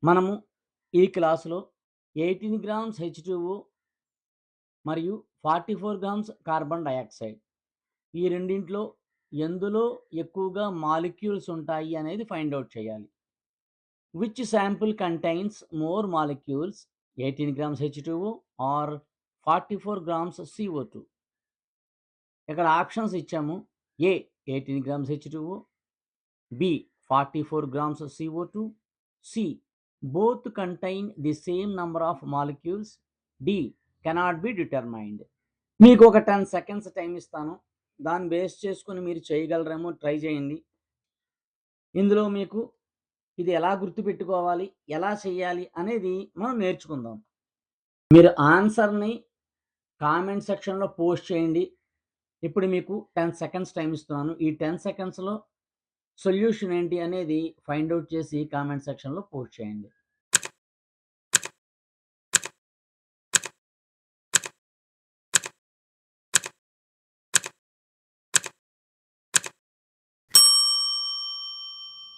మనము ఈ క్లాసులో 18 గ్రామ్స్ H2O మరియు 44 గ్రామ్స్ కార్బన్ డయాక్సైడ్ ఈ రెండింట్లో ఎందులో ఎక్కువగా మాలిక్యూల్స్ ఉంటాయి అనేది ఫైండ్ అవుట్ చేయాలి. Which sample contains more molecules 18 grams H2O or 44 grams CO2? ఇక్కడ ఆప్షన్స్ ఇచ్చాము. A 18 grams H2O, B 44 grams CO2, C both contain the same number of molecules, D cannot be determined. మీకు ఒక 10 seconds time ఇస్తాను. దాన్ని base చేసుకొని మీరు చేయగలరేమో try చేయండి. ఇందులో మీకు ఇది ఎలా గుర్తుపెట్టుకోవాలి, ఎలా చేయాలి అనేది మనం నేర్చుకుందాం. మీరు ఆన్సర్ని కామెంట్ సెక్షన్లో పోస్ట్ చేయండి. ఇప్పుడు మీకు 10 సెకండ్స్ టైం ఇస్తున్నాను. ఈ 10 సెకండ్స్లో సొల్యూషన్ ఏంటి అనేది ఫైండ్ అవుట్ చేసి కామెంట్ సెక్షన్లో పోస్ట్ చేయండి.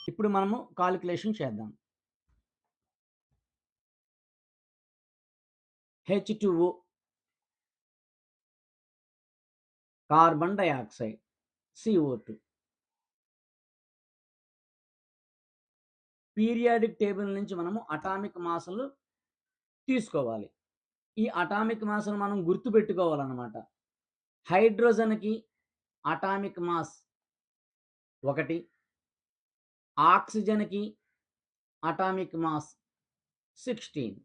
ఇప్పుడు మనము కాలిక్యులేషన్ చేద్దాం. H2O carbon dioxide, CO2. Periodic table నుంచి మనము అటామిక్ మాస్లు తీసుకోవాలి. ఈ అటామిక్ మాస్ను మనం గుర్తుపెట్టుకోవాలన్నమాట. హైడ్రోజన్కి అటామిక్ మాస్ 1, ఆక్సిజన్కి అటామిక్ మాస్ 16.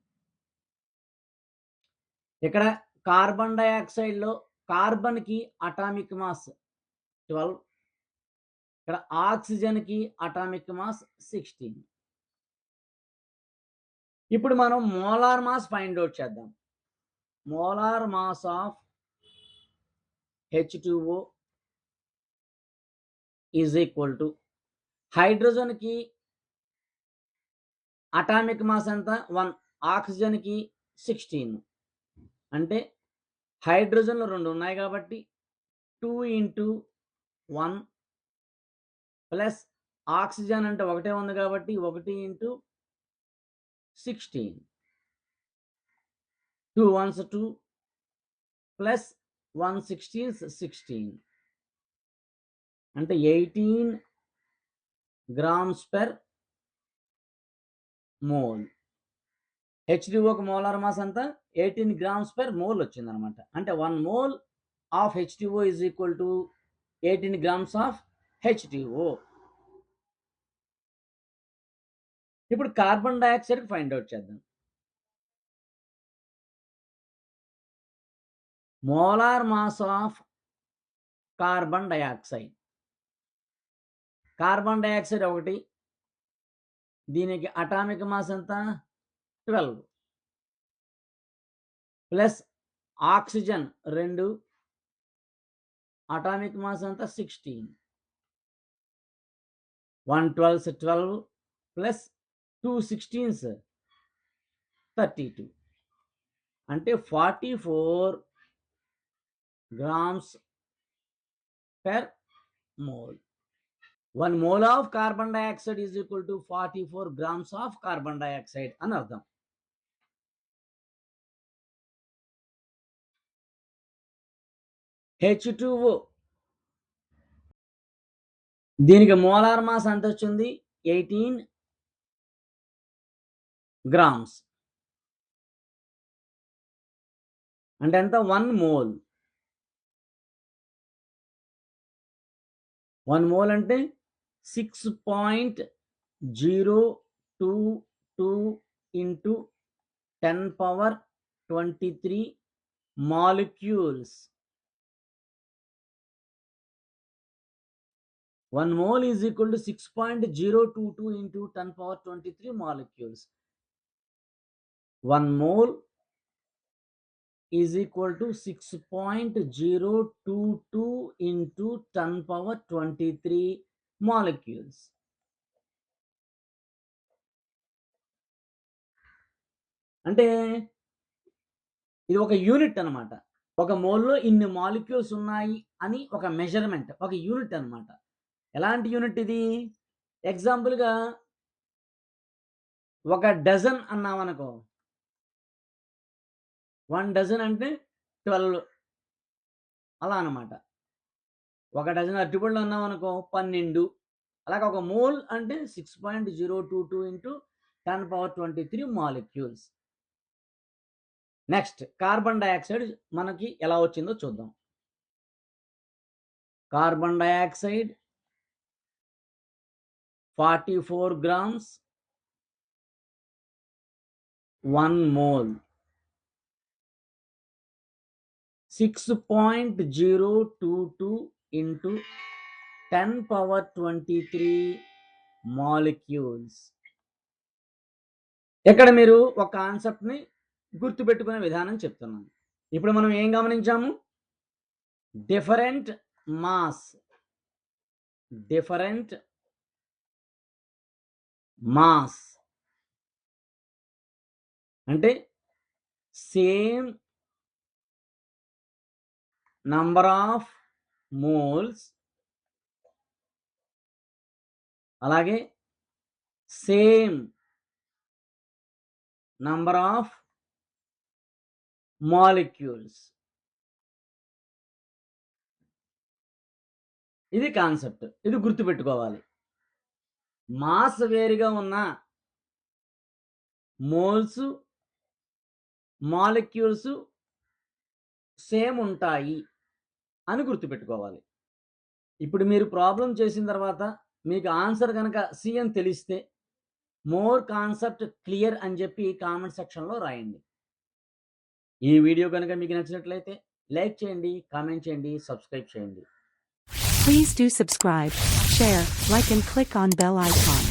ఇక్కడ కార్బన్ డయాక్సైడ్లో కార్బన్కి అటామిక్ మాస్ 12, ఇక్కడ ఆక్సిజన్కి అటామిక్ మాస్ 16. ఇప్పుడు మనం మోలార్ మాస్ ఫైండ్ అవుట్ చేద్దాం. Molar mass of H2O is equal to హైడ్రోజన్కి అటామిక్ మాస్ ఎంత 1, ఆక్సిజన్కి 16. అంటే హైడ్రోజన్లు 2 ఉన్నాయి కాబట్టి 2 × 1 ప్లస్ ఆక్సిజన్ అంటే ఒకటే ఉంది కాబట్టి 1 × 16. 2 1s 2 ప్లస్ 1 16s 16 అంటే 18 గ్రామ్స్ పర్ మోల్. H2Oకి మోలార్ మాస్ అంతా 18 గ్రామ్స్ పర్ మోల్ వచ్చిందనమాట. అంటే 1 mole of H2O is equal to 18 grams of H2O. ఇప్పుడు కార్బన్ డయాక్సైడ్ ఫైండ్ అవుట్ చేద్దాం. Molar mass of carbon dioxide, carbon dioxide 1, దీనికి atomic mass ఎంత 12, plus oxygen 2, atomic mass అంతా 16. 1 12s 12 plus 2 16s 32 అంటే 44 grams per mole. 1 mole of carbon dioxide is equal to 44 grams of carbon dioxide అని అర్థం. H2O దీనికి molar mass ఎంత వచ్చింది 18 grams. అంటే ఎంత 1 మోల్. 1 మోల్ అంటే 6.022 into 10^23 molecules. 1 mole is equal to 6.022 into 10^23 molecules. 1 mole is equal to 6.022 into 10^23 molecules. అంటే ఇది ఒక యూనిట్ అన్నమాట. ఒక మోల్లో ఇన్ని మాలిక్యూల్స్ ఉన్నాయి అని ఒక మెజర్మెంట్, ఒక యూనిట్ అన్నమాట. ఎలాంటి యూనిట్ ఇది? ఎగ్జాంపుల్గా ఒక డజన్ అన్నామనుకో, 1 డజన్ అంటే 12 అలా అనమాట. ఒక డజన్ అరటిపళ్ళు అన్నామనుకో 12. అలాగే ఒక మోల్ అంటే 6.022 into 10^23 molecules. Next carbon dioxide మనకి ఎలా వచ్చిందో చూద్దాం. Carbon dioxide 44 grams 1 mole, 6.022 into 10^23 molecules. ఇక్కడ మీరు ఒక కాన్సెప్ట్ని గుర్తుపెట్టుకునే విధానం చెప్తున్నాను. ఇప్పుడు మనం ఏం గమనించాము? డిఫరెంట్ మాస్ అంటే సేమ్ నంబర్ ఆఫ్ మోల్స్, అలాగే సేమ్ నంబర్ ఆఫ్ మాలిక్యూల్స్. ఇది కాన్సెప్ట్, ఇది గుర్తుపెట్టుకోవాలి. మాస్ వేరుగా ఉన్న మోల్స్, మాలిక్యూల్స్ సేమ్ ఉంటాయి అని గుర్తుపెట్టుకోవాలి. ఇప్పుడు మీరు ప్రాబ్లం చేసిన తర్వాత మీకు ఆన్సర్ కనుక సి అని తెలిస్తే మోర్ కాన్సెప్ట్ క్లియర్ అని చెప్పి కామెంట్ సెక్షన్లో రాయండి. ఈ వీడియో కనుక మీకు నచ్చినట్లయితే లైక్ చేయండి, కామెంట్ చేయండి, సబ్స్క్రైబ్ చేయండి. Please do subscribe, share, like and click on bell icon.